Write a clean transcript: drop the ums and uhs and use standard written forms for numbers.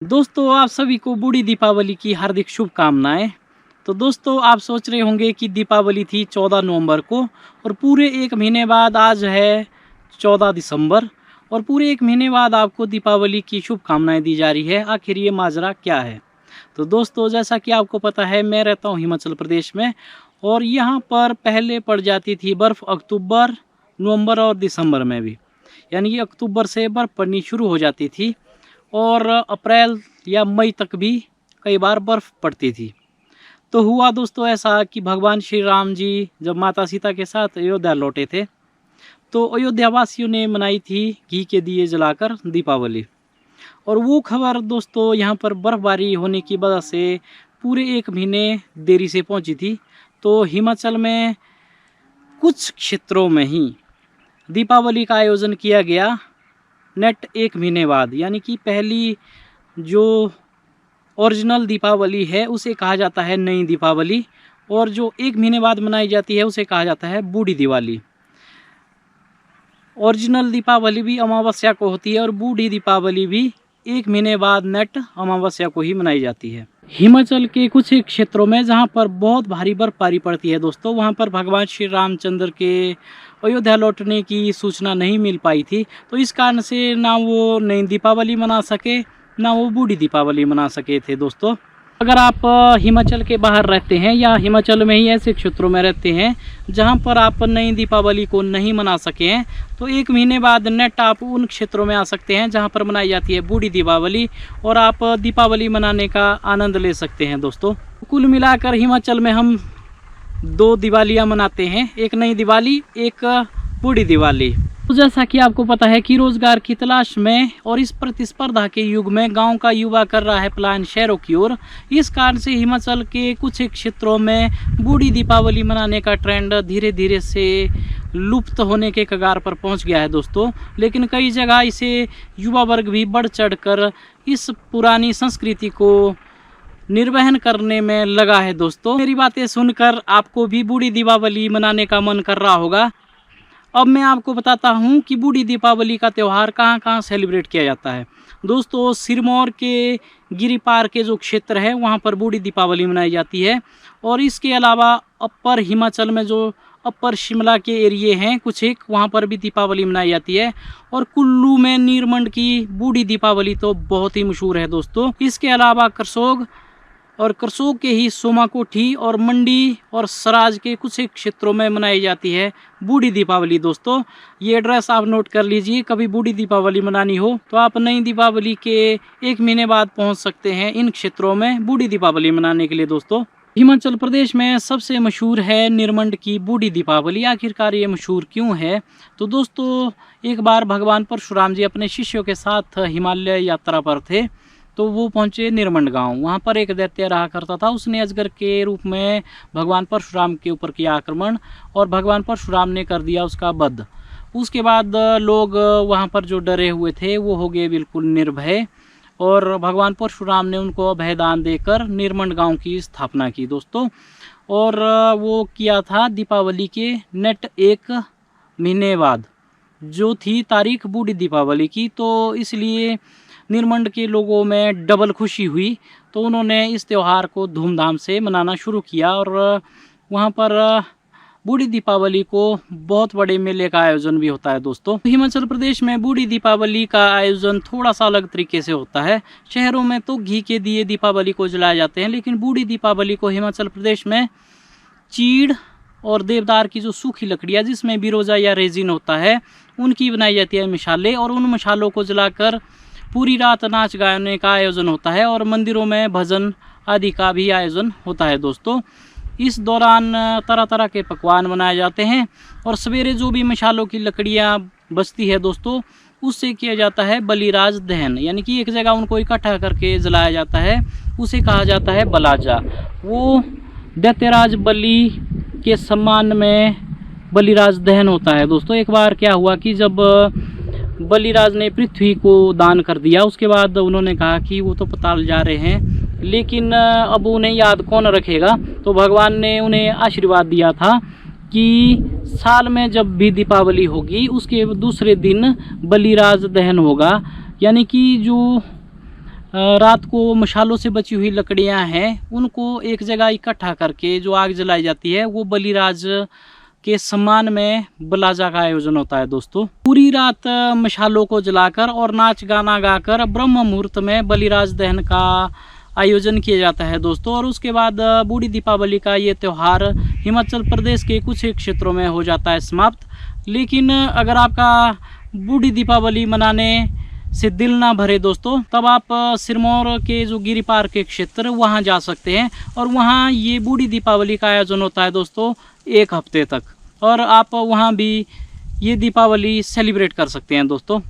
दोस्तों आप सभी को बूढ़ी दीपावली की हार्दिक शुभकामनाएं। तो दोस्तों आप सोच रहे होंगे कि दीपावली थी 14 नवंबर को और पूरे एक महीने बाद आज है 14 दिसंबर और पूरे एक महीने बाद आपको दीपावली की शुभकामनाएं दी जा रही है। आखिर ये माजरा क्या है? तो दोस्तों जैसा कि आपको पता है मैं रहता हूँ हिमाचल प्रदेश में और यहाँ पर पहले पड़ जाती थी बर्फ़ अक्टूबर, नवंबर और दिसंबर में भी, यानी कि अक्टूबर से बर्फ़ पड़नी शुरू हो जाती थी और अप्रैल या मई तक भी कई बार बर्फ़ पड़ती थी। तो हुआ दोस्तों ऐसा कि भगवान श्री राम जी जब माता सीता के साथ अयोध्या लौटे थे तो अयोध्या वासियों ने मनाई थी घी के दिए जलाकर दीपावली। और वो खबर दोस्तों यहाँ पर बर्फ़बारी होने की वजह से पूरे एक महीने देरी से पहुँची थी। तो हिमाचल में कुछ क्षेत्रों में ही दीपावली का आयोजन किया गया नेट एक महीने बाद, यानी कि पहली जो ओरिजिनल दीपावली है उसे कहा जाता है नई दीपावली और जो एक महीने बाद मनाई जाती है उसे कहा जाता है बूढ़ी दिवाली। ओरिजिनल दीपावली भी अमावस्या को होती है और बूढ़ी दीपावली भी एक महीने बाद नेट अमावस्या को ही मनाई जाती है। हिमाचल के कुछ क्षेत्रों में जहाँ पर बहुत भारी बर्फबारी पड़ती है दोस्तों, वहाँ पर भगवान श्री रामचंद्र के अयोध्या लौटने की सूचना नहीं मिल पाई थी, तो इस कारण से ना वो नई दीपावली मना सके ना वो बूढ़ी दीपावली मना सके थे दोस्तों। अगर आप हिमाचल के बाहर रहते हैं या हिमाचल में ही ऐसे क्षेत्रों में रहते हैं जहां पर आप नई दीपावली को नहीं मना सके हैं, तो एक महीने बाद नेट आप उन क्षेत्रों में आ सकते हैं जहां पर मनाई जाती है बूढ़ी दीपावली और आप दीपावली मनाने का आनंद ले सकते हैं दोस्तों। कुल मिलाकर हिमाचल में हम दो दिवालियाँ मनाते हैं, एक नई दिवाली एक बूढ़ी दिवाली। तो जैसा कि आपको पता है कि रोजगार की तलाश में और इस प्रतिस्पर्धा के युग में गांव का युवा कर रहा है पलायन शहरों की ओर। इस कारण से हिमाचल के कुछ क्षेत्रों में बूढ़ी दीपावली मनाने का ट्रेंड धीरे धीरे से लुप्त होने के कगार पर पहुंच गया है दोस्तों। लेकिन कई जगह इसे युवा वर्ग भी बढ़ चढ़कर इस पुरानी संस्कृति को निर्वहन करने में लगा है दोस्तों। मेरी बातें सुनकर आपको भी बूढ़ी दीपावली मनाने का मन कर रहा होगा। अब मैं आपको बताता हूं कि बूढ़ी दीपावली का त्यौहार कहां कहां सेलिब्रेट किया जाता है। दोस्तों सिरमौर के गिरिपार के जो क्षेत्र है वहां पर बूढ़ी दीपावली मनाई जाती है और इसके अलावा अपर हिमाचल में जो अपर शिमला के एरिए हैं कुछ एक, वहां पर भी दीपावली मनाई जाती है। और कुल्लू में नीरमंड की बूढ़ी दीपावली तो बहुत ही मशहूर है दोस्तों। इसके अलावा करसोग और करसोग के ही सोमाकोठी और मंडी और सराज के कुछ एक क्षेत्रों में मनाई जाती है बूढ़ी दीपावली दोस्तों। ये एड्रेस आप नोट कर लीजिए, कभी बूढ़ी दीपावली मनानी हो तो आप नई दीपावली के एक महीने बाद पहुंच सकते हैं इन क्षेत्रों में बूढ़ी दीपावली मनाने के लिए दोस्तों। हिमाचल प्रदेश में सबसे मशहूर है निरमंड की बूढ़ी दीपावली। आखिरकार ये मशहूर क्यों है? तो दोस्तों एक बार भगवान परशुराम जी अपने शिष्यों के साथ हिमालय यात्रा पर थे तो वो पहुंचे निरमंड गांव। वहां पर एक दैत्य रहा करता था, उसने अजगर के रूप में भगवान परशुराम के ऊपर किया आक्रमण और भगवान परशुराम ने कर दिया उसका वध। उसके बाद लोग वहां पर जो डरे हुए थे वो हो गए बिल्कुल निर्भय और भगवान परशुराम ने उनको अभयदान देकर निरमंड गांव की स्थापना की दोस्तों। और वो किया था दीपावली के नेट एक महीने बाद, जो थी तारीख बूढ़ी दीपावली की। तो इसलिए निरमंड के लोगों में डबल खुशी हुई, तो उन्होंने इस त्यौहार को धूमधाम से मनाना शुरू किया और वहाँ पर बूढ़ी दीपावली को बहुत बड़े मेले का आयोजन भी होता है दोस्तों। हिमाचल प्रदेश में बूढ़ी दीपावली का आयोजन थोड़ा सा अलग तरीके से होता है। शहरों में तो घी के दिए दीपावली को जलाए जाते हैं, लेकिन बूढ़ी दीपावली को हिमाचल प्रदेश में चीड़ और देवदार की जो सूखी लकड़ियाँ जिसमें बिरोजा या रेजिन होता है उनकी बनाई जाती है मिसालें, और उन मसालों को जलाकर पूरी रात नाच गाने का आयोजन होता है और मंदिरों में भजन आदि का भी आयोजन होता है दोस्तों। इस दौरान तरह तरह के पकवान बनाए जाते हैं और सवेरे जो भी मसालों की लकड़ियां बचती है दोस्तों उससे किया जाता है बलिराज दहन, यानी कि एक जगह उनको इकट्ठा करके जलाया जाता है, उसे कहा जाता है बलाजा। वो दैत्यराज बलि के सम्मान में बलिराज दहन होता है दोस्तों। एक बार क्या हुआ कि जब बलिराज ने पृथ्वी को दान कर दिया उसके बाद उन्होंने कहा कि वो तो पताल जा रहे हैं, लेकिन अब उन्हें याद कौन रखेगा। तो भगवान ने उन्हें आशीर्वाद दिया था कि साल में जब भी दीपावली होगी उसके दूसरे दिन बलिराज दहन होगा, यानी कि जो रात को मशालों से बची हुई लकड़ियां हैं उनको एक जगह इकट्ठा करके जो आग जलाई जाती है वो बलिराज के सम्मान में बलाजा का आयोजन होता है दोस्तों। पूरी रात मशालों को जलाकर और नाच गाना गाकर ब्रह्म मुहूर्त में बलिराज दहन का आयोजन किया जाता है दोस्तों। और उसके बाद बूढ़ी दीपावली का ये त्यौहार हिमाचल प्रदेश के कुछ क्षेत्रों में हो जाता है समाप्त। लेकिन अगर आपका बूढ़ी दीपावली मनाने से दिल ना भरे दोस्तों, तब आप सिरमौर के जो गिरिपार के क्षेत्र वहाँ जा सकते हैं और वहाँ ये बूढ़ी दीपावली का आयोजन होता है दोस्तों 1 हफ्ते तक, और आप वहाँ भी ये दीपावली सेलिब्रेट कर सकते हैं दोस्तों।